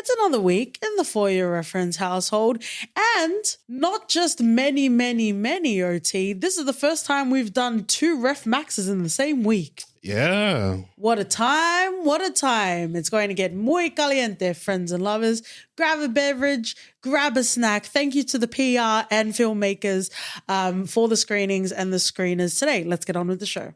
It's another week in the For Your Reference household, and not just many OT. This is the first time we've done 2 Ref Maxes in the same week. Yeah. What a time, what a time. It's going to get muy caliente, friends and lovers. Grab a beverage, grab a snack. Thank you to the PR and filmmakers for the screenings and the screeners today. Let's get on with the show.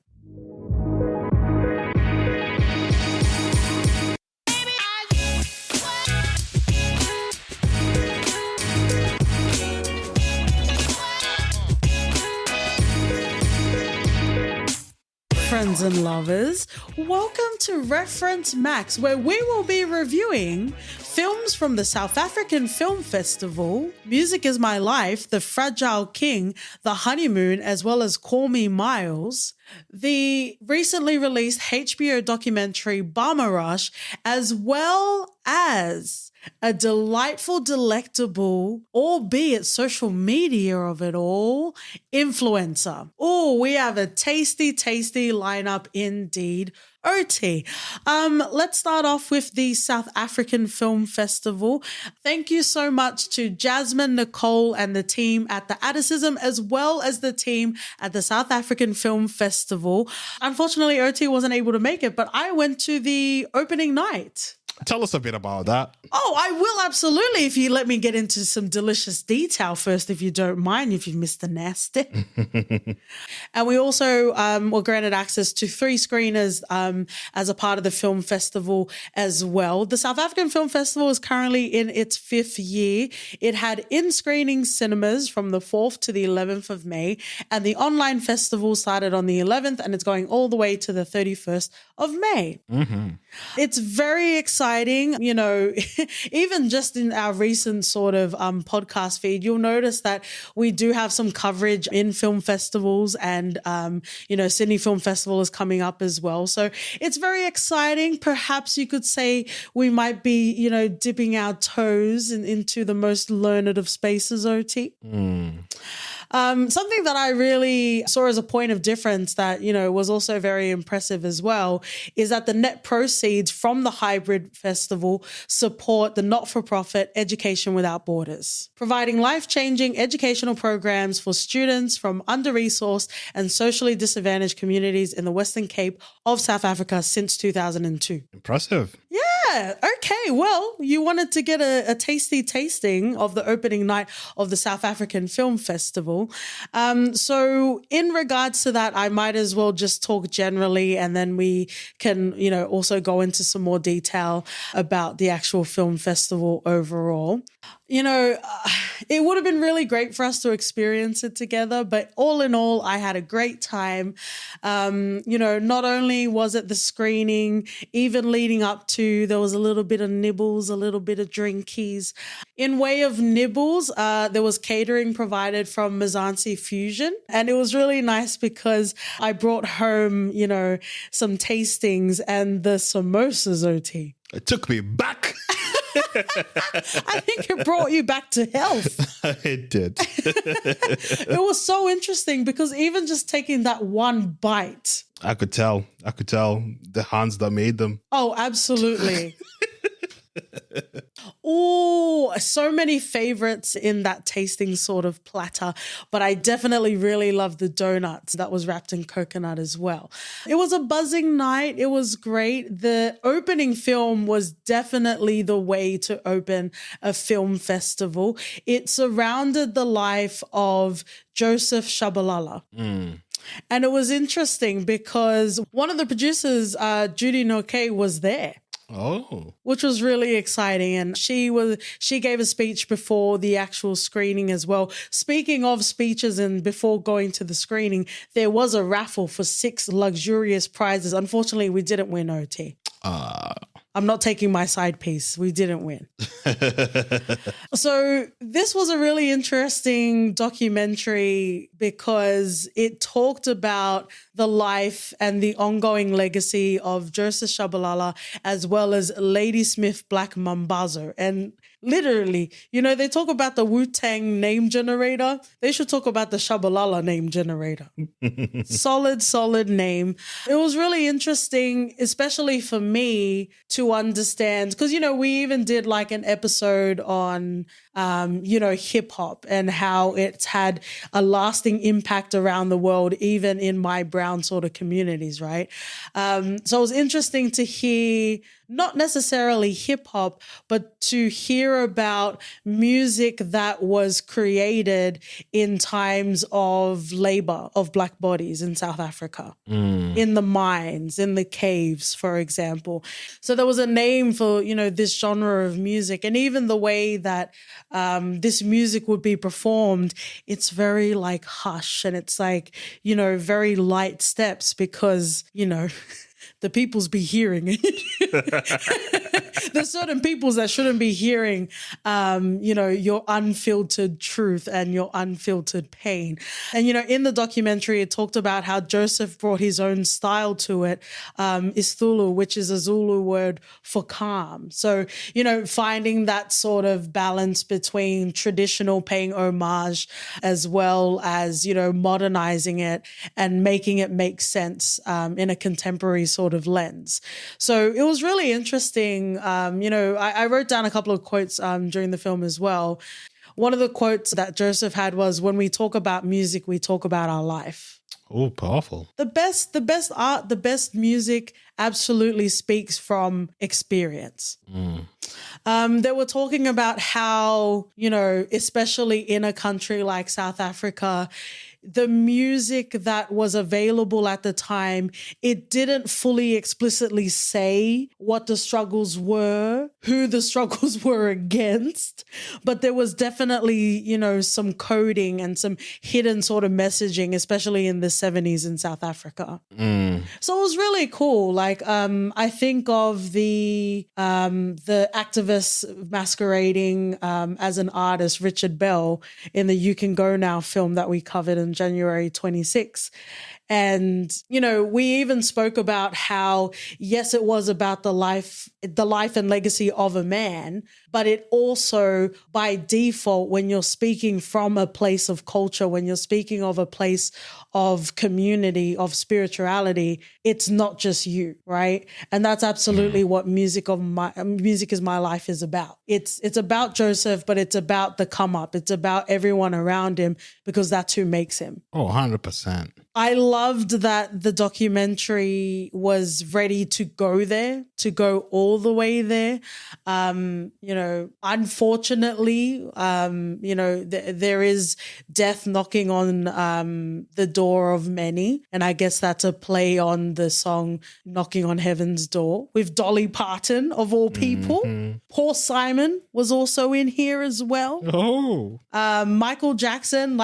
Friends and lovers, welcome to Reference Max, where we will be reviewing films from the South African Film Festival, Music Is My Life, The Fragile King, The Honeymoon, as well as Call Me Miles, the recently released HBO documentary Bama Rush, as well as a delightful, delectable, albeit social media of it all, influencer. Oh, we have a tasty lineup indeed. OT. Let's start off with the South African Film Festival. Thank you so much to Jasmine, Nicole, and the team at the Addicism, as well as the team at the South African Film Festival. Unfortunately, OT wasn't able to make it, but I went to the opening night. Tell us a bit about that. Oh, I will absolutely, if you let me get into some delicious detail first, if you don't mind, if you've missed the nasty. And we also were granted access to 3 screeners as a part of the film festival as well. The South African Film Festival is currently in its 5th year. It had in-screening cinemas from the 4th to the 11th of May, and the online festival started on the 11th, and it's going all the way to the 31st of May. Mm-hmm. It's very exciting. You know, even just in our recent sort of podcast feed, you'll notice that we do have some coverage in film festivals, and, Sydney Film Festival is coming up as well. So it's very exciting. Perhaps you could say we might be, dipping our toes into the most learned of spaces, OT. Something that I really saw as a point of difference that, was also very impressive as well is that the net proceeds from the hybrid festival support the not-for-profit Education Without Borders, providing life-changing educational programs for students from under-resourced and socially disadvantaged communities in the Western Cape of South Africa since 2002. Impressive. Yeah. Okay. Well, you wanted to get a tasty tasting of the opening night of the South African Film Festival. So in regards to that, I might as well just talk generally, and then we can, also go into some more detail about the actual film festival overall. It would have been really great for us to experience it together, but all in all, I had a great time. Not only was it the screening, even leading up to, there was a little bit of nibbles, a little bit of drinkies. In way of nibbles, there was catering provided from Mzansi Fusion, and it was really nice because I brought home, some tastings and the samosas, OT. It took me back. I think it brought you back to health. It did. It was so interesting because even just taking that one bite. I could tell the hands that made them. Oh, absolutely. Oh, so many favorites in that tasting sort of platter, but I definitely really loved the donuts that was wrapped in coconut as well. It was a buzzing night. It was great. The opening film was definitely the way to open a film festival. It surrounded the life of Joseph Shabalala. And it was interesting because one of the producers, Judy Noke, was there. Oh, which was really exciting. And she gave a speech before the actual screening as well. Speaking of speeches, and before going to the screening, there was a raffle for 6 luxurious prizes. Unfortunately, we didn't win, OT. I'm not taking my side piece. We didn't win. So this was a really interesting documentary because it talked about the life and the ongoing legacy of Joseph Shabalala, as well as Ladysmith Black Mambazo. And literally, they talk about the Wu-Tang name generator. They should talk about the Shabalala name generator. Solid name. It was really interesting, especially for me, to to understand, because, we even did like an episode on, hip hop and how it's had a lasting impact around the world, even in my brown sort of communities, right? So it was interesting to hear not necessarily hip hop, but to hear about music that was created in times of labor of Black bodies in South Africa, in the mines, in the caves, for example. So there was a name for, this genre of music, and even the way that this music would be performed, it's very like hush, and it's like, very light steps because, the peoples be hearing it. There's certain peoples that shouldn't be hearing, your unfiltered truth and your unfiltered pain. And, in the documentary, it talked about how Joseph brought his own style to it, Isthulu, which is a Zulu word for calm. So, finding that sort of balance between traditional paying homage as well as, modernizing it and making it make sense in a contemporary sort of lens. So it was really interesting. I wrote down a couple of quotes during the film as well. One of the quotes that Joseph had was, "When we talk about music, we talk about our life." Oh, powerful. The best art, the best music absolutely speaks from experience. They were talking about how, especially in a country like South Africa, the music that was available at the time, it didn't fully explicitly say what the struggles were, who the struggles were against, but there was definitely, some coding and some hidden sort of messaging, especially in the 70s in South Africa. So it was really cool. Like, I think of the activist masquerading as an artist, Richard Bell, in the You Can Go Now film that we covered in January 26. And, we even spoke about how, yes, it was about the life and legacy of a man, but it also, by default, when you're speaking from a place of culture, when you're speaking of a place of community, of spirituality, it's not just you, right? And that's absolutely what Music is My Life is about. It's about Joseph, but it's about the come up. It's about everyone around him, because that's who makes him. Oh, 100%. I loved that the documentary was ready to go there, to go all the way there. Unfortunately, there is death knocking on the door of many. And I guess that's a play on the song Knocking on Heaven's Door with Dolly Parton, of all people. Paul Simon was also in here as well. Oh. Michael Jackson,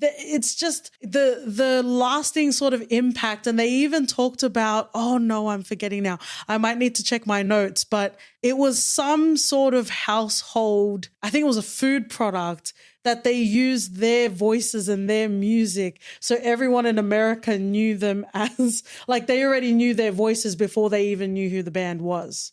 it's just the lasting sort of impact. And they even talked about, oh no, I'm forgetting now. I might need to check my notes, but it was some sort of household, I think it was a food product that they used their voices and their music. So everyone in America knew them as, they already knew their voices before they even knew who the band was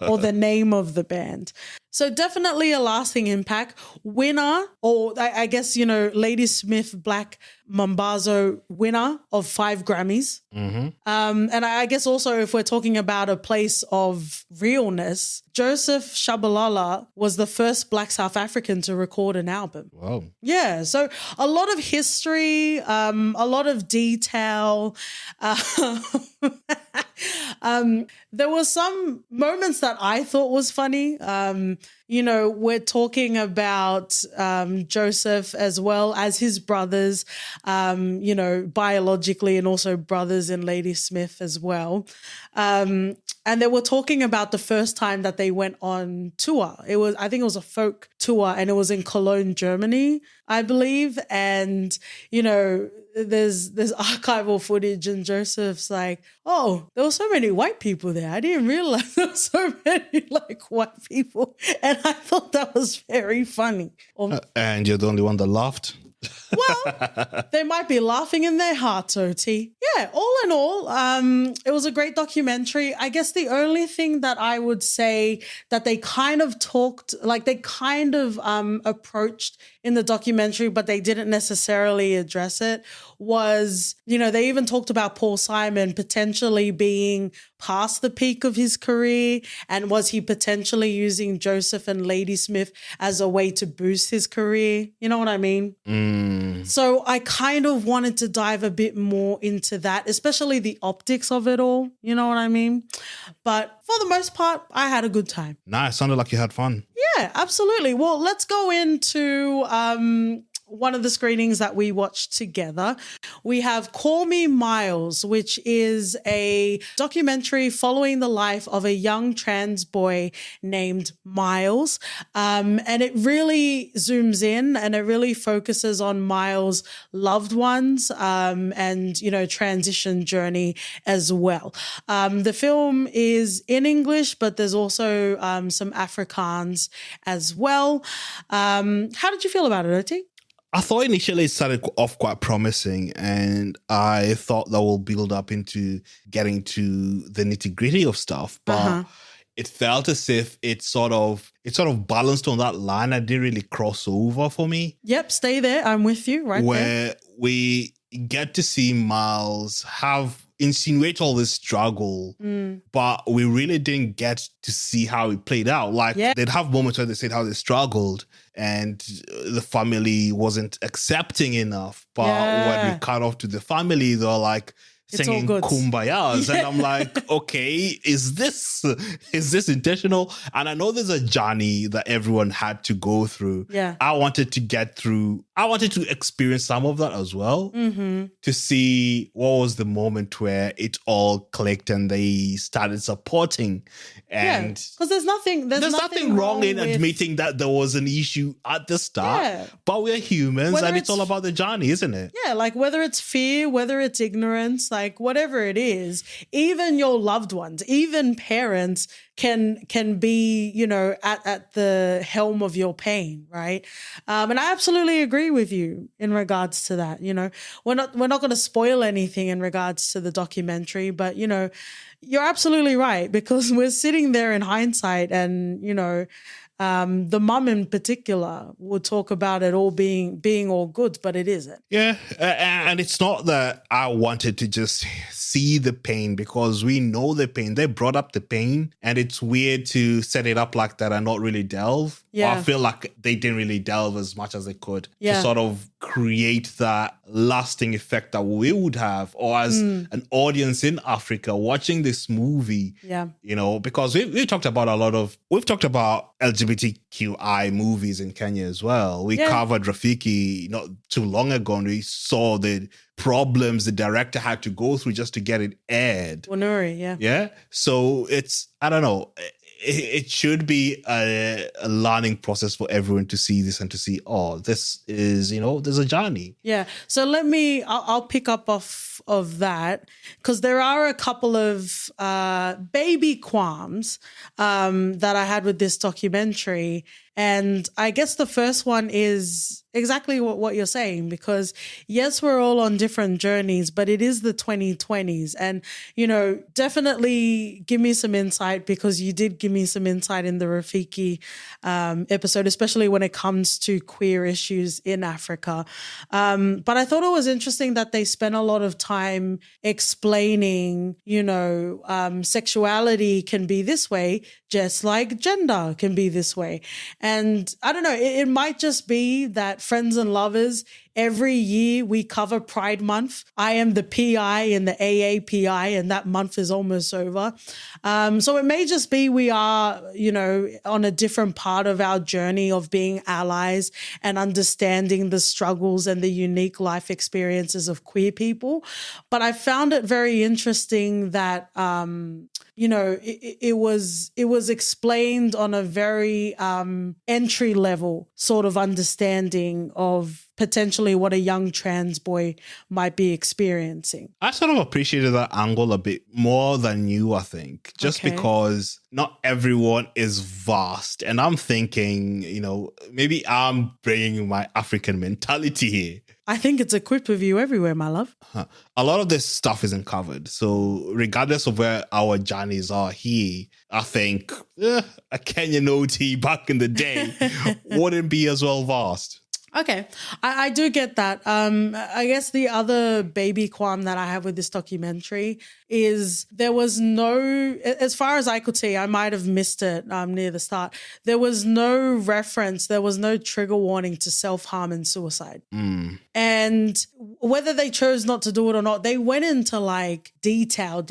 or the name of the band. So definitely a lasting impact. Winner, or I guess, Lady Smith Black Mambazo winner of 5 Grammys. And I guess also if we're talking about a place of realness, Joseph Shabalala was the first Black South African to record an album. Wow. Yeah, so a lot of history, a lot of detail. There were some moments that I thought was funny. We're talking about Joseph as well as his brothers, biologically, and also brothers in Lady Smith as well. And they were talking about the first time that they went on tour. I think it was a folk tour, and it was in Cologne, Germany, I believe. And, there's archival footage, and Joseph's like, oh, there were so many white people there. I didn't realize there were so many white people. And I thought that was very funny. And you're the only one that laughed? Well, they might be laughing in their hearts, OT. Yeah, all in all, it was a great documentary. I guess the only thing that I would say that they kind of approached in the documentary, but they didn't necessarily address it, was, they even talked about Paul Simon potentially being past the peak of his career, and was he potentially using Joseph and Ladysmith as a way to boost his career? You know what I mean? So I kind of wanted to dive a bit more into that, especially the optics of it all. You know what I mean? But for the most part, I had a good time. Nice. Sounded like you had fun. Yeah, absolutely. Well, let's go into one of the screenings that we watched together. We have Call Me Miles, which is a documentary following the life of a young trans boy named Miles. And it really zooms in and it really focuses on Miles' loved ones and, transition journey as well. The film is in English, but there's also some Afrikaans as well. How did you feel about it, Oti? I thought initially it started off quite promising, and I thought that will build up into getting to the nitty-gritty of stuff. But it felt as if it sort of balanced on that line. It didn't really cross over for me. Yep, stay there. I'm with you right where we get to see Miles insinuate all this struggle, but we really didn't get to see how it played out. They'd have moments where they said how they struggled and the family wasn't accepting enough. But when we cut off to the family, they're like singing Kumbayas. And I'm like, okay, is this intentional? And I know there's a journey that everyone had to go through. Yeah. I wanted to experience some of that as well, to see what was the moment where it all clicked and they started supporting. And because there's nothing wrong in admitting that there was an issue at the start, but we're humans and it's all about the journey, isn't it? Yeah, like whether it's fear, whether it's ignorance, like whatever it is, even your loved ones, even parents can be, at the helm of your pain, right? And I absolutely agree with you in regards to that. We're not going to spoil anything in regards to the documentary, but you're absolutely right, because we're sitting there in hindsight and, the mum in particular would talk about it all being all good, but it isn't. Yeah, and it's not that I wanted to just see the pain, because we know the pain. They brought up the pain, and it's weird to set it up like that and not really delve. Yeah. I feel like they didn't really delve as much as they could to sort of create that lasting effect that we would have, or as an audience in Africa watching this movie. Yeah. Because we've talked about LGBTQI movies in Kenya as well. We covered Rafiki not too long ago, and we saw the problems the director had to go through just to get it aired. Wanuri, yeah. Yeah. So I don't know. It should be a learning process for everyone to see this and to see, this is, there's a journey. Yeah. So I'll pick up off of that, because there are a couple of baby qualms that I had with this documentary. And I guess the first one is exactly what you're saying, because yes, we're all on different journeys, but it is the 2020s. And, definitely give me some insight, because you did give me some insight in the Rafiki episode, especially when it comes to queer issues in Africa. But I thought it was interesting that they spent a lot of time explaining, sexuality can be this way, just like gender can be this way. And I don't know, it might just be that Friends and Lovers, every year we cover Pride Month. I am the PI in the AAPI, and that month is almost over. So it may just be we are, on a different part of our journey of being allies and understanding the struggles and the unique life experiences of queer people. But I found it very interesting that, it was explained on a very entry level sort of understanding understanding of potentially what a young trans boy might be experiencing. I sort of appreciated that angle a bit more than you, I think, just because not everyone is vast. And I'm thinking, maybe I'm bringing my African mentality here. I think it's equipped with you everywhere, my love. A lot of this stuff isn't covered. So regardless of where our journeys are here, I think a Kenyan OT back in the day wouldn't be as well vast. Okay, I do get that. I guess the other baby qualm that I have with this documentary is there was no, as far as I could see, I might have missed it near the start. There was no reference, there was no trigger warning to self-harm and suicide. And whether they chose not to do it or not, they went into like detail,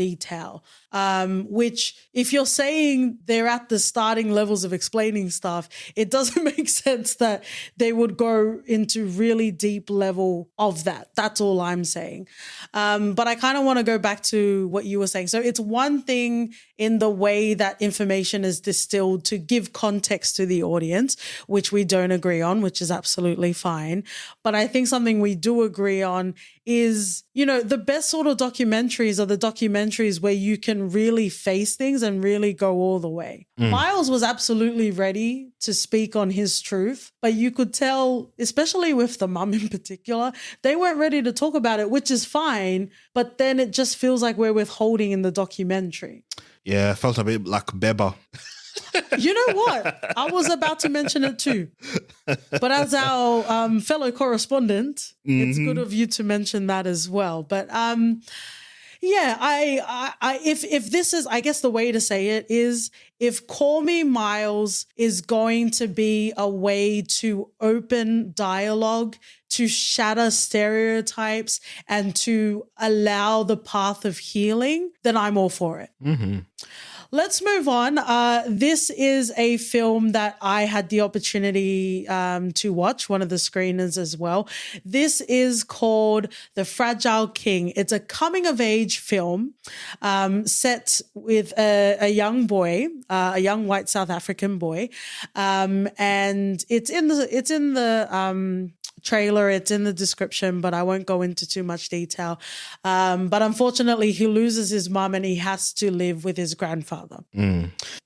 which if you're saying they're at the starting levels of explaining stuff, it doesn't make sense that they would go into really deep level of that. That's all I'm saying. But I kind of want to go back to what you were saying. So it's one thing in the way that information is distilled to give context to the audience, which we don't agree on, which is absolutely fine. But I think something we do agree on is, the best sort of documentaries are the documentaries where you can really face things and really go all the way. Miles was absolutely ready to speak on his truth, but you could tell, especially with the mum in particular, they weren't ready to talk about it, which is fine, but then it just feels like we're withholding in the documentary. Yeah, it felt a bit like Beba. You know what? I was about to mention it too. But as our fellow correspondent, it's good of you to mention that as well. But if this is, I guess the way to say it is, if Call Me Miles is going to be a way to open dialogue, to shatter stereotypes, and to allow the path of healing, then I'm all for it. Let's move on. This is a film that I had the opportunity to watch, one of the screeners as well. This is called The Fragile King. It's a coming-of-age film set with a young boy, a young white South African boy, and it's in the trailer, it's in the description, but I won't go into too much detail. But unfortunately, he loses his mum and he has to live with his grandfather.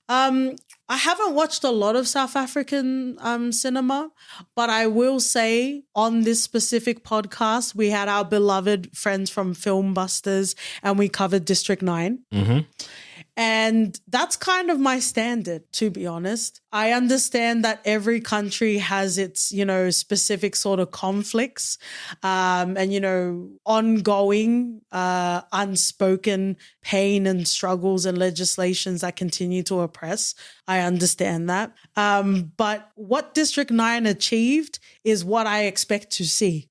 I haven't watched a lot of South African cinema, but I will say on this specific podcast, we had our beloved friends from Film Busters and we covered District 9. And that's kind of my standard, to be honest. I understand that every country has its, specific sort of conflicts and, ongoing, unspoken pain and struggles and legislations that continue to oppress. I understand that. But what District 9 achieved is what I expect to see.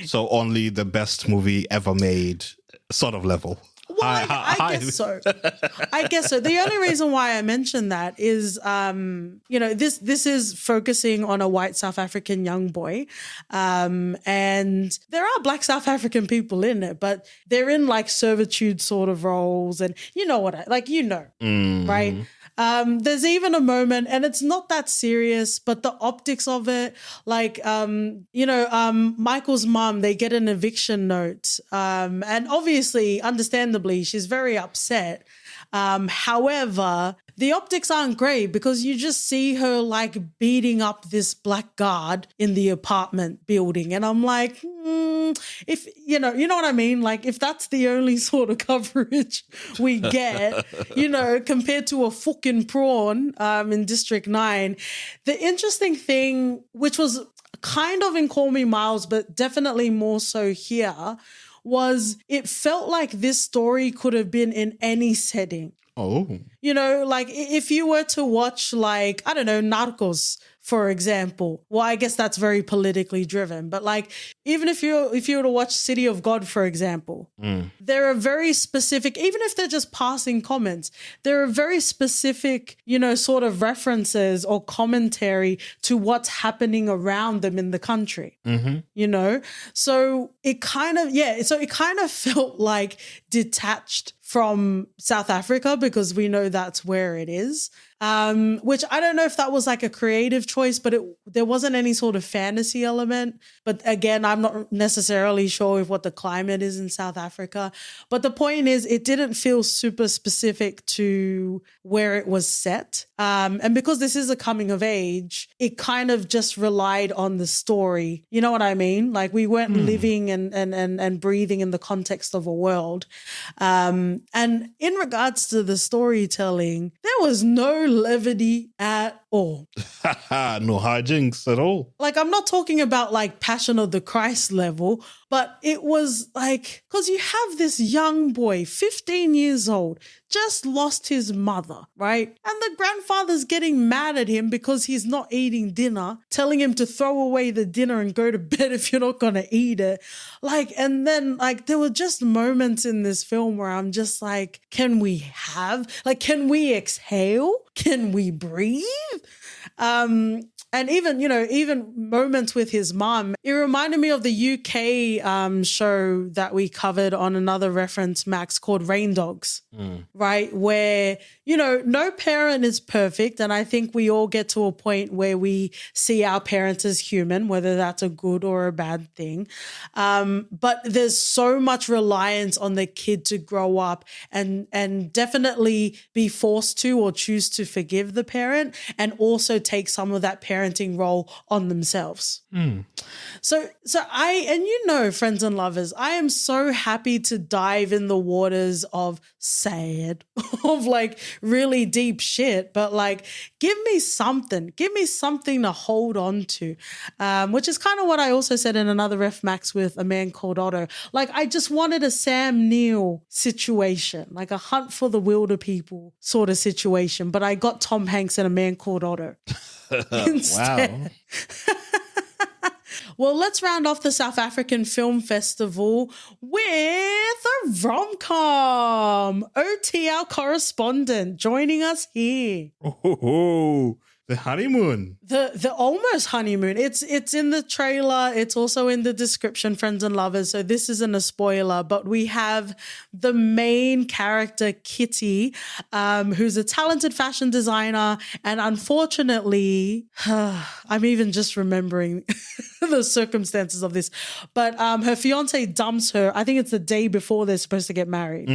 So only the best movie ever made sort of level. Well, I guess so. I guess so. The only reason why I mention that is, this is focusing on a white South African young boy. And there are Black South African people in it, but they're in like servitude sort of roles. And right? There's even a moment, and it's not that serious, but the optics of it, Michael's mom, they get an eviction note. And obviously, understandably, she's very upset. However, the optics aren't great because you just see her like beating up this black guard in the apartment building. And I'm like, if, you know what I mean? Like if that's the only sort of coverage we get, compared to a fucking prawn in District 9, the interesting thing, which was kind of in Call Me Miles, but definitely more so here, was it felt like this story could have been in any setting. Oh. If you were to watch Narcos, for example, well, I guess that's very politically driven, but even if you were to watch City of God, for example, there are very specific, even if they're just passing comments, there are very specific, sort of references or commentary to what's happening around them in the country, So it kind of felt like detached from South Africa because we know that's where it is. which I don't know if that was like a creative choice, but there wasn't any sort of fantasy element. But again, I'm not necessarily sure of what the climate is in South Africa. But the point is, it didn't feel super specific to where it was set. And because this is a coming of age, it kind of just relied on the story. You know what I mean? Like we weren't living and breathing in the context of a world. And in regards to the storytelling, there was no levity at all. No hijinks at all. Like, I'm not talking about like Passion of the Christ level, but it was like, because you have this young boy, 15 years old, just lost his mother, right? And the grandfather's getting mad at him because he's not eating dinner, telling him to throw away the dinner and go to bed if you're not going to eat it. Like, and then like there were just moments in this film where I'm just like, can we exhale? Can we breathe? And even moments with his mom, it reminded me of the UK show that we covered on another reference, Max, called Rain Dogs, right? Where, no parent is perfect. And I think we all get to a point where we see our parents as human, whether that's a good or a bad thing. But there's so much reliance on the kid to grow up and definitely be forced to or choose to forgive the parent and also take some of that parenting role on themselves. So friends and lovers, I am so happy to dive in the waters of sad, of like really deep shit, but like give me something to hold on to, which is kind of what I also said in another Ref Max with A Man Called Otto. Like I just wanted a Sam Neill situation, like a Hunt for the Wilder People sort of situation, but I got Tom Hanks and A Man Called Otto. Wow. Well, let's round off the South African Film Festival with a rom-com. OT, our correspondent, joining us here. Oh, the honeymoon. The almost honeymoon. It's in the trailer. It's also in the description, friends and lovers. So this isn't a spoiler, but we have the main character, Kitty, who's a talented fashion designer. And unfortunately, I'm even just remembering the circumstances of this, but her fiance dumps her. I think it's the day before they're supposed to get married.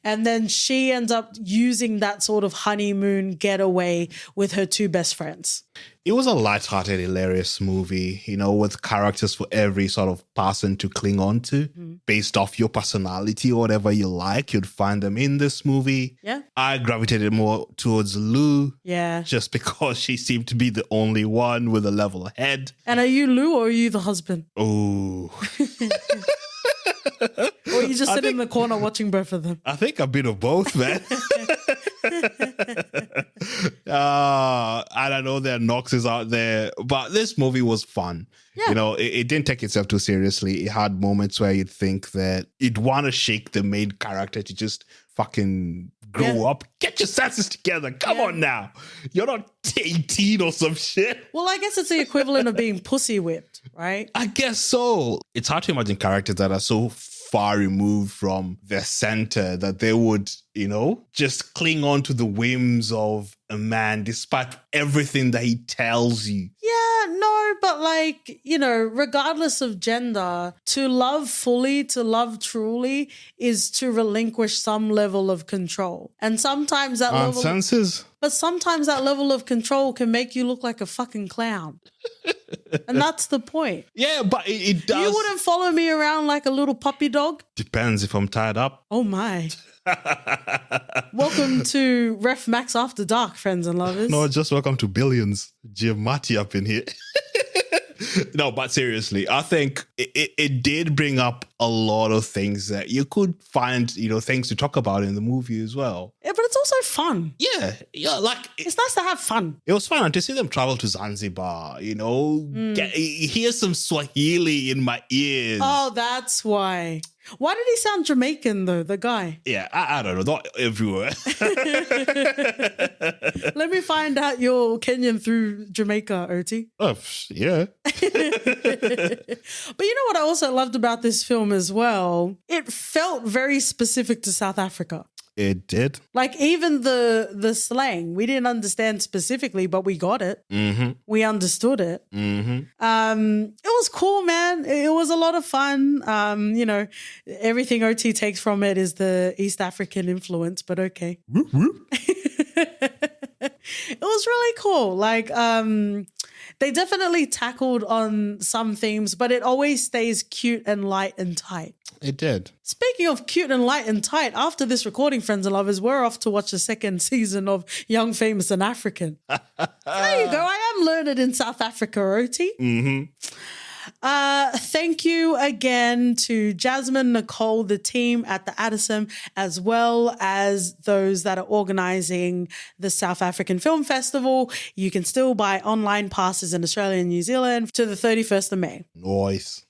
And then she ends up using that sort of honeymoon getaway with her two best friends. It was a lighthearted, hilarious movie, with characters for every sort of person to cling on to based off your personality or whatever you like. You'd find them in this movie. Yeah. I gravitated more towards Lou. Yeah. Just because she seemed to be the only one with a level head. And are you Lou or are you the husband? Oh. Or you just sit in the corner watching both of them? I think a bit of both, man. I don't know, there are Knoxes out there, but this movie was fun. Yeah. It didn't take itself too seriously. It had moments where you'd think that you'd want to shake the main character to just fucking grow up. Get your senses together. Come on now. You're not 18 or some shit. Well, I guess it's the equivalent of being pussy whipped, right? I guess so. It's hard to imagine characters that are so far removed from their center that they would, just cling on to the whims of a man despite everything that he tells you. Yeah, no, but like, regardless of gender, to love fully, to love truly is to relinquish some level of control. And sometimes that sometimes that level of control can make you look like a fucking clown. And that's the point. Yeah, but it does. You wouldn't follow me around like a little puppy dog? Depends if I'm tied up. Oh my. Welcome to Ref Max After Dark, friends and lovers. No, just welcome to Billions. Giamatti up in here. No, but seriously, I think it did bring up a lot of things that you could find, things to talk about in the movie as well. Yeah, but it's also fun. Yeah, like it's nice to have fun. It was fun, and to see them travel to Zanzibar, hear some Swahili in my ears. Oh, that's why. Why did he sound Jamaican though, the guy? Yeah, I don't know, not everywhere. Let me find out you're Kenyan through Jamaica, Oti. Oh, yeah. But you know what I also loved about this film as well? It felt very specific to South Africa. It did. Like even the slang, we didn't understand specifically, but we got it. Mm-hmm. We understood it. Mm-hmm. It was cool, man. It was a lot of fun. Everything OT takes from it is the East African influence, but okay. Whoop, whoop. It was really cool. Like, they definitely tackled on some themes, but it always stays cute and light and tight. It did. Speaking of cute and light and tight, after this recording, friends and lovers, we're off to watch the second season of Young, Famous and African. There you go. I am learned in South Africa, OT. Mm-hmm. Thank you again to Jasmine, Nicole, the team at the Addison, as well as those that are organizing the South African Film Festival. You can still buy online passes in Australia and New Zealand to the 31st of May. Nice.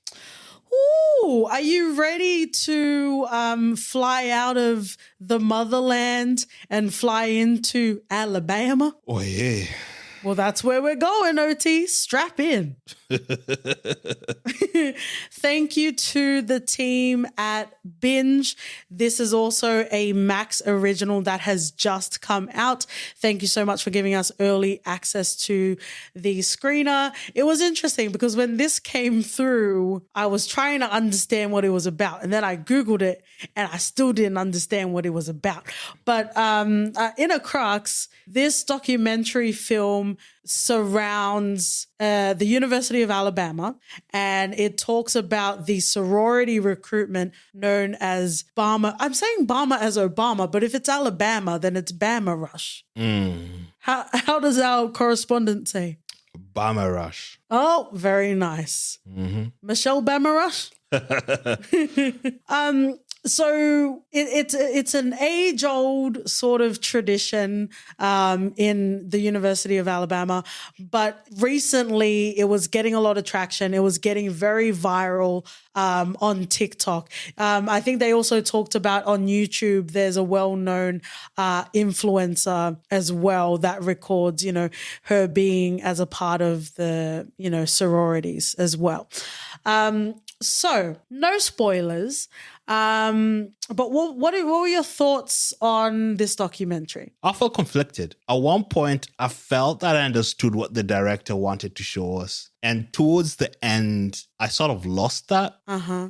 Ooh, are you ready to fly out of the motherland and fly into Alabama? Oh, yeah. Well, that's where we're going, OT. Strap in. Thank you to the team at Binge. This is also a Max original that has just come out. Thank you so much for giving us early access to the screener. It was interesting because when this came through, I was trying to understand what it was about. And then I Googled it and I still didn't understand what it was about. But in a crux, this documentary film surrounds the University of Alabama, and it talks about the sorority recruitment known as Bama. I'm saying Bama as Obama, but if it's Alabama, then it's Bama Rush. How does our correspondent say? Bama Rush. Oh, very nice. Mm-hmm. Michelle Bama Rush? So it's an age-old sort of tradition in the University of Alabama, but recently it was getting a lot of traction. It was getting very viral on TikTok. I think they also talked about on YouTube, there's a well-known influencer as well that records, her being as a part of the, sororities as well. So no spoilers. But what were your thoughts on this documentary? I felt conflicted. At one point, I felt that I understood what the director wanted to show us. And towards the end, I sort of lost that.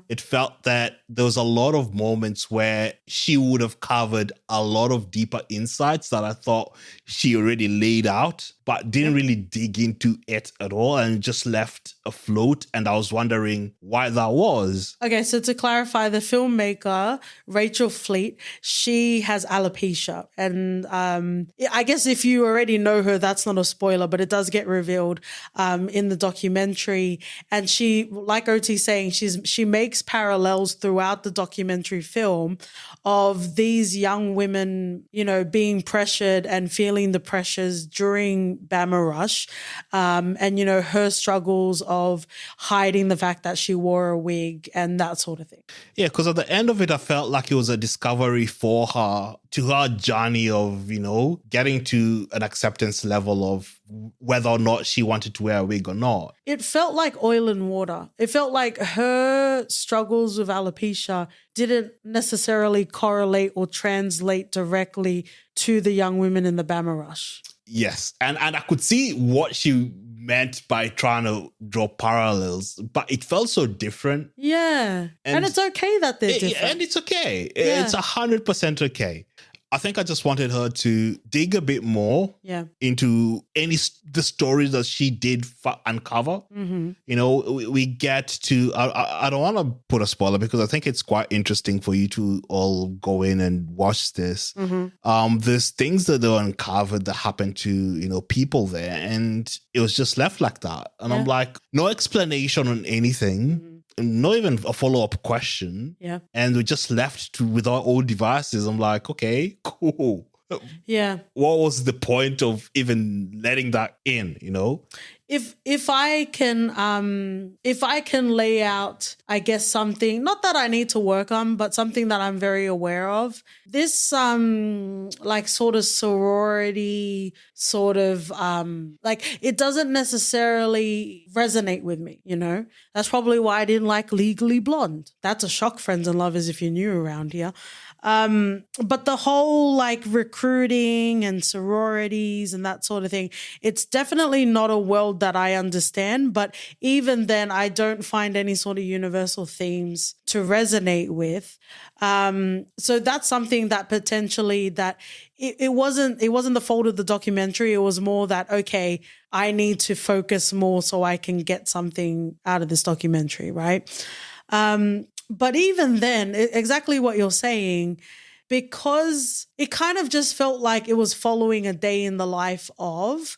It felt that there was a lot of moments where she would have covered a lot of deeper insights that I thought she already laid out, but didn't really dig into it at all and just left afloat. And I was wondering why that was. Okay, so to clarify, the filmmaker, Rachel Fleet, she has alopecia. And I guess if you already know her, that's not a spoiler, but it does get revealed in the documentary. And she, like OT's saying, she makes parallels throughout the documentary film of these young women, being pressured and feeling the pressures during Bama Rush. And, her struggles of hiding the fact that she wore a wig and that sort of thing. Yeah, because at the end of it, I felt like it was a discovery for her, to her journey of, getting to an acceptance level of whether or not she wanted to wear a wig or not. It felt like oil and water. It felt like her struggles with alopecia didn't necessarily correlate or translate directly to the young women in the Bama Rush. Yes. And I could see what she meant by trying to draw parallels, but it felt so different. Yeah. And it's okay that they're different. And it's okay. Yeah. It's 100% okay. I think I just wanted her to dig a bit more into the stories that she did uncover. We get to, I don't want to put a spoiler because I think it's quite interesting for you to all go in and watch this. There's things that they uncovered that happened to, people there, and it was just left like that. And I'm like, no explanation on anything. Not even a follow-up question. Yeah. And we just left with our own devices. I'm like, okay, cool. Yeah. What was the point of even letting that in, If I can lay out, I guess, something, not that I need to work on, but something that I'm very aware of, this sort of sorority it doesn't necessarily resonate with me, That's probably why I didn't like Legally Blonde. That's a shock, friends and lovers, if you're new around here. But the whole like recruiting and sororities and that sort of thing, it's definitely not a world that I understand. But even then, I don't find any sort of universal themes to resonate with. So that's something that potentially that it wasn't the fault of the documentary. It was more that, okay, I need to focus more so I can get something out of this documentary, right? But even then, exactly what you're saying, because it kind of just felt like it was following a day in the life of,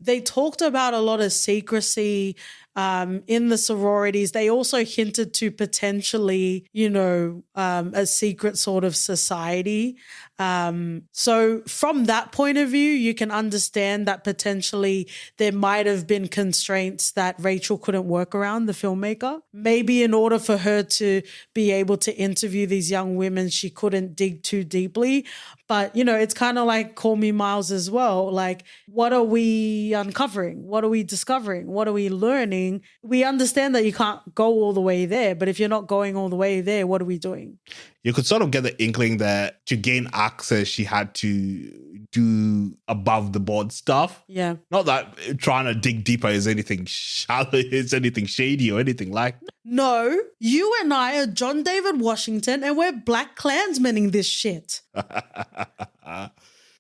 they talked about a lot of secrecy in the sororities. They also hinted to potentially, a secret sort of society. So from that point of view, you can understand that potentially there might have been constraints that Rachel couldn't work around, the filmmaker. Maybe in order for her to be able to interview these young women, she couldn't dig too deeply. But, it's kind of like Call Me Miles as well. Like, what are we uncovering? What are we discovering? What are we learning? We understand that you can't go all the way there, but if you're not going all the way there, what are we doing? You could sort of get the inkling that to gain access, she had to do above the board stuff. Yeah. Not that trying to dig deeper is anything shallow, is anything shady or anything like that. No, you and I are John David Washington and we're Black Klansmening this shit.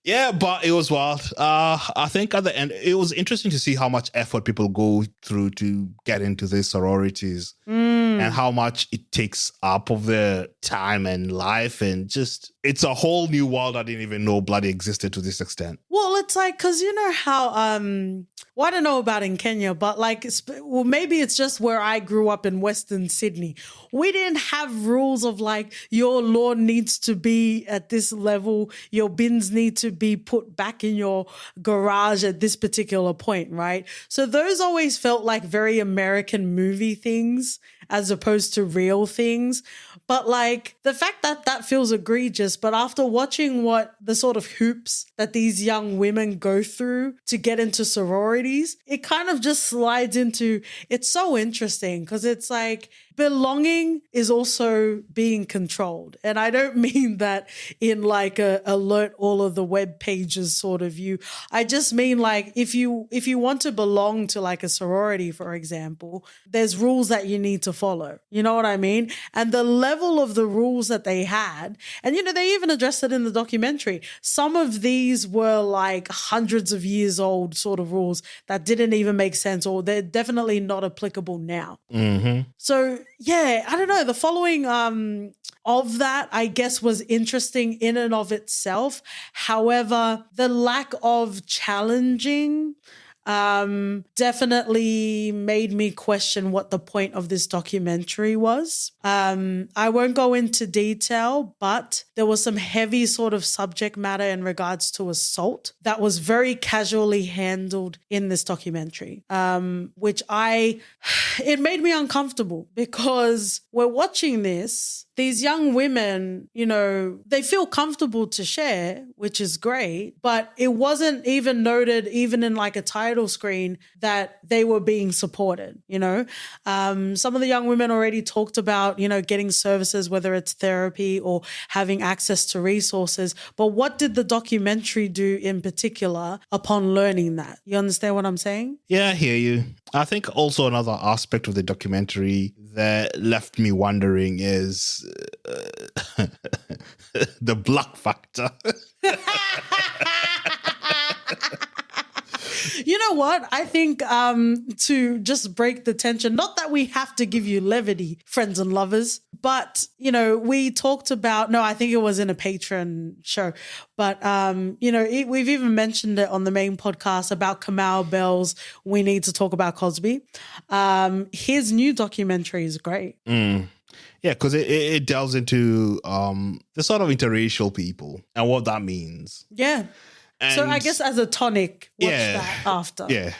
Yeah, but it was wild. I think at the end, it was interesting to see how much effort people go through to get into these sororities and how much it takes up of their time and life. And just, it's a whole new world I didn't even know bloody existed to this extent. Well, it's like, because you know how, well, I don't know about in Kenya, but like, well, maybe it's just where I grew up in Western Sydney. We didn't have rules of like, your lawn needs to be at this level, your bins need to be put back in your garage at this particular point, right? So those always felt like very American movie things as opposed to real things. But like the fact that that feels egregious, but after watching what the sort of hoops that these young women go through to get into sororities, it kind of just slides into, it's so interesting because it's like belonging is also being controlled. And I don't mean that in like a alert all of the web pages sort of view. I just mean like if you want to belong to like a sorority, for example, there's rules that you need to follow. You know what I mean? And the level of the rules that they had, and they even addressed it in the documentary. Some of these were like hundreds of years old sort of rules that didn't even make sense, or they're definitely not applicable now. Mm-hmm. So yeah, I don't know. The following of that, I guess, was interesting in and of itself. However, the lack of challenging definitely made me question what the point of this documentary was. I won't go into detail, but there was some heavy sort of subject matter in regards to assault that was very casually handled in this documentary, which it made me uncomfortable because we're watching this. These young women, they feel comfortable to share, which is great, but it wasn't even noted, even in like a title screen, that they were being supported, Some of the young women already talked about, getting services, whether it's therapy or having access to resources. But what did the documentary do in particular upon learning that? You understand what I'm saying? Yeah, I hear you. I think also another aspect of the documentary that left me wondering is the Black factor. You know what? I think to just break the tension, not that we have to give you levity, friends and lovers, but, we talked about, no, I think it was in a Patreon show, but, we've even mentioned it on the main podcast about Kamau Bell's We Need to Talk About Cosby. His new documentary is great. Yeah, because it delves into the sort of interracial people and what that means. Yeah. And so I guess as a tonic, watch that after. Yeah.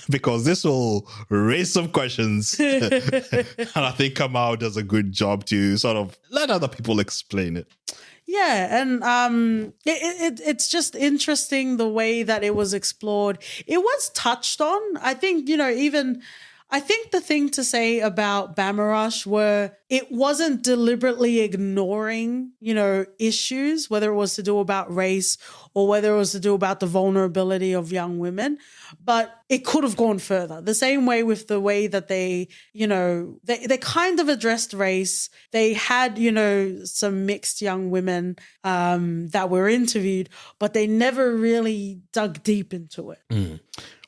Because this will raise some questions. And I think Kamau does a good job to sort of let other people explain it. Yeah, and it's just interesting the way that it was explored. It was touched on. I think, even I think the thing to say about Bama Rush were it wasn't deliberately ignoring, issues, whether it was to do about race or whether it was to do about the vulnerability of young women, but it could have gone further. The same way with the way that they kind of addressed race. They had, some mixed young women that were interviewed, but they never really dug deep into it. Mm.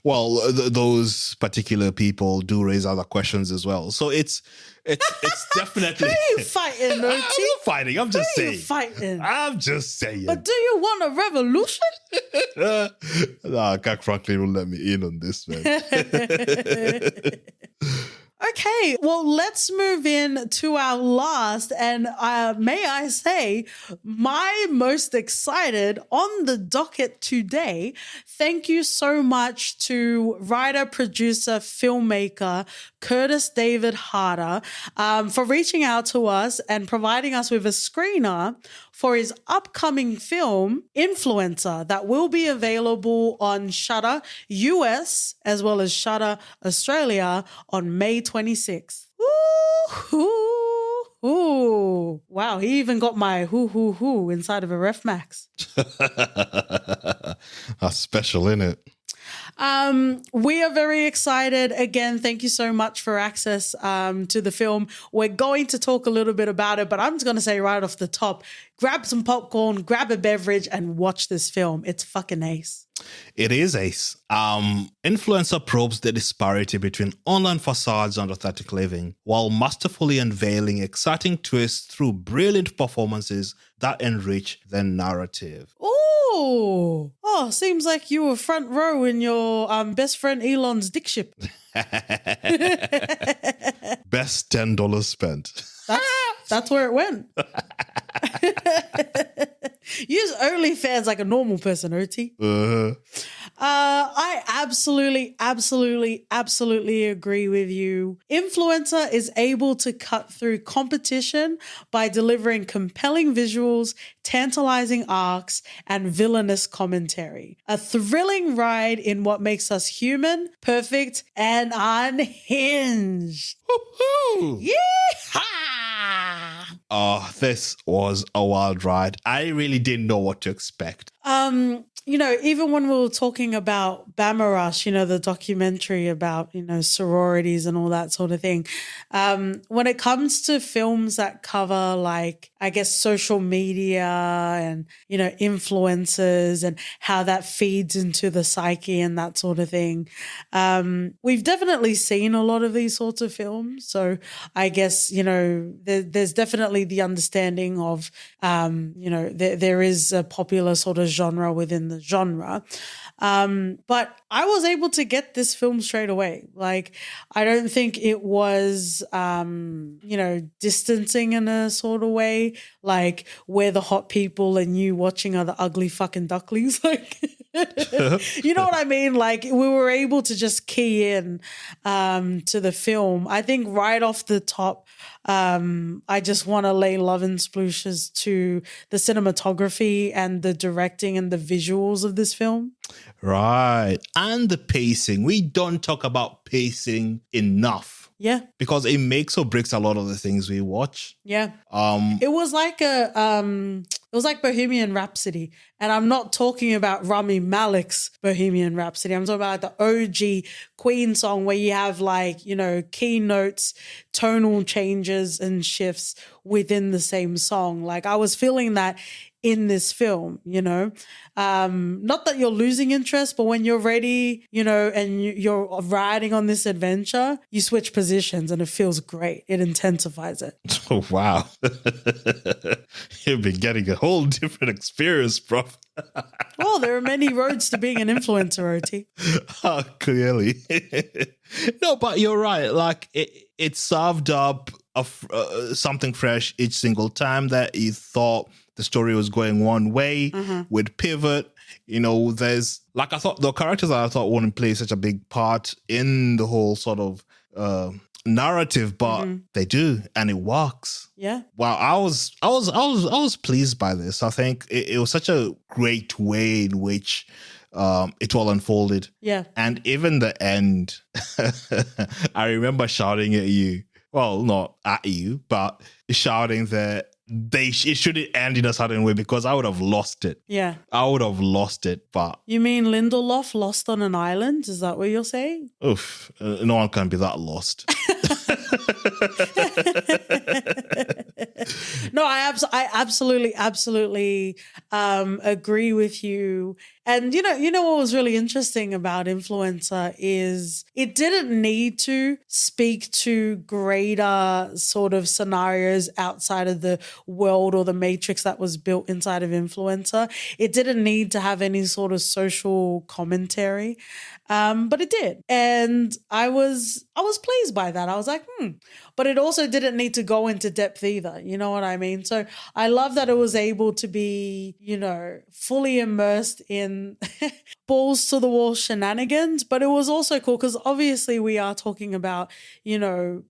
Well, those particular people do raise other questions as well. So it's definitely. Who are you fighting, Oti? I'm not fighting. I'm just saying. Who are you fighting? I'm just saying. But do you want a revolution? Nah, Kak Franklin will let me in on this, man. Okay, well, let's move in to our last and may I say, my most excited on the docket today. Thank you so much to writer, producer, filmmaker Curtis David Harder for reaching out to us and providing us with a screener for his upcoming film, Influencer, that will be available on Shudder US as well as Shudder Australia on May 26th. Ooh. Wow, he even got my hoo inside of a Ref Max. That's special, innit? We are very excited. Again, thank you so much for access to the film. We're going to talk a little bit about it, but I'm just going to say right off the top, grab some popcorn, grab a beverage, and watch this film. It's fucking ace. It is ace. Influencer probes the disparity between online facades and authentic living, while masterfully unveiling exciting twists through brilliant performances that enrich the narrative. Oh, seems like you were front row in your best friend Elon's dick ship. Best $10 spent. That's where it went. Use OnlyFans like a normal person, OT. I absolutely agree with you. Influencer is able to cut through competition by delivering compelling visuals, tantalizing arcs, and villainous commentary. A thrilling ride in what makes us human, perfect, and unhinged. Woo-hoo! Yeehaw! Oh, this was a wild ride. I really didn't know what to expect. Even when we were talking about Bama Rush, the documentary about, sororities and all that sort of thing, when it comes to films that cover, like, I guess, social media and, influencers and how that feeds into the psyche and that sort of thing, we've definitely seen a lot of these sorts of films. So I guess, there's definitely the understanding of, there is a popular sort of genre within the genre. But I was able to get this film straight away. Like, I don't think it was, distancing in a sort of way, like we're the hot people and you watching are the ugly fucking ducklings. Like, you know what I mean? Like, we were able to just key in to the film. I think right off the top, I just want to lay love and splooshes to the cinematography and the directing and the visuals of this film. Right. And the pacing. We don't talk about pacing enough. Yeah. Because it makes or breaks a lot of the things we watch. Yeah. It was like Bohemian Rhapsody. And I'm not talking about Rami Malek's Bohemian Rhapsody. I'm talking about the OG Queen song where you have keynotes, tonal changes and shifts within the same song. Like, I was feeling that in this film, not that you're losing interest, but when you're ready, and you're riding on this adventure, you switch positions and it feels great. It intensifies it. Oh, wow. You've been getting a whole different experience, bro. Well, there are many roads to being an influencer, OT. Oh, clearly. No, but you're right. Like, it served up something fresh each single time that you thought the story was going one way with pivot. There's, like, I thought the characters that I thought wouldn't play such a big part in the whole sort of narrative, but they do, and it works. Yeah. Wow, I was pleased by this. I think it was such a great way in which it all unfolded. Yeah. And even the end, I remember shouting at you. Well, not at you, but shouting that it shouldn't end in a certain way because I would have lost it. Yeah. I would have lost it, but... You mean Lindelof lost on an island? Is that what you're saying? Oof, no one can be that lost. No, I absolutely agree with you. And you know what was really interesting about Influencer is it didn't need to speak to greater sort of scenarios outside of the world or the matrix that was built inside of Influencer. It didn't need to have any sort of social commentary. But it did. And I was pleased by that. I was like, But it also didn't need to go into depth either. You know what I mean? So I love that it was able to be, fully immersed in balls to the wall shenanigans. But it was also cool because obviously we are talking about,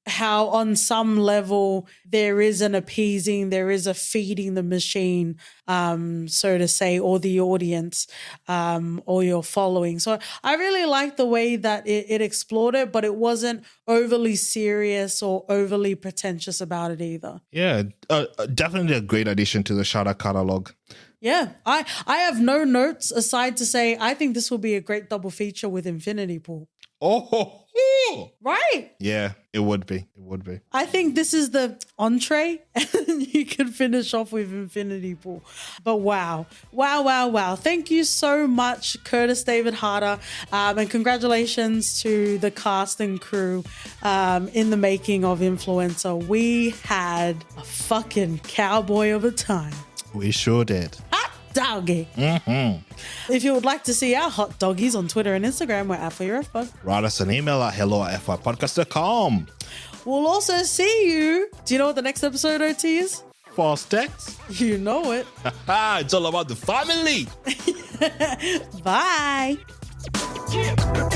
how on some level there is an appeasing, there is a feeding the machine, so to say, or the audience, or your following. So I really liked the way that it explored it, but it wasn't overly serious or overly pretentious about it either. Yeah, definitely a great addition to the Shudder catalog. Yeah, I have no notes aside to say I think this will be a great double feature with Infinity Pool. Oh, right. Yeah, it would be. It would be. I think this is the entree and you can finish off with Infinity Pool. But wow. Thank you so much, Curtis David Harder. And congratulations to the cast and crew in the making of Influencer. We had a fucking cowboy of a time. We sure did. Hot doggy. Mm-hmm. If you would like to see our hot doggies on Twitter and Instagram, we're at For Your FPod. Write us an email at hello@fypodcast.com. We'll also see you. Do you know what the next episode OT is? Fast text. You know it. It's all about the family. Bye. Yeah.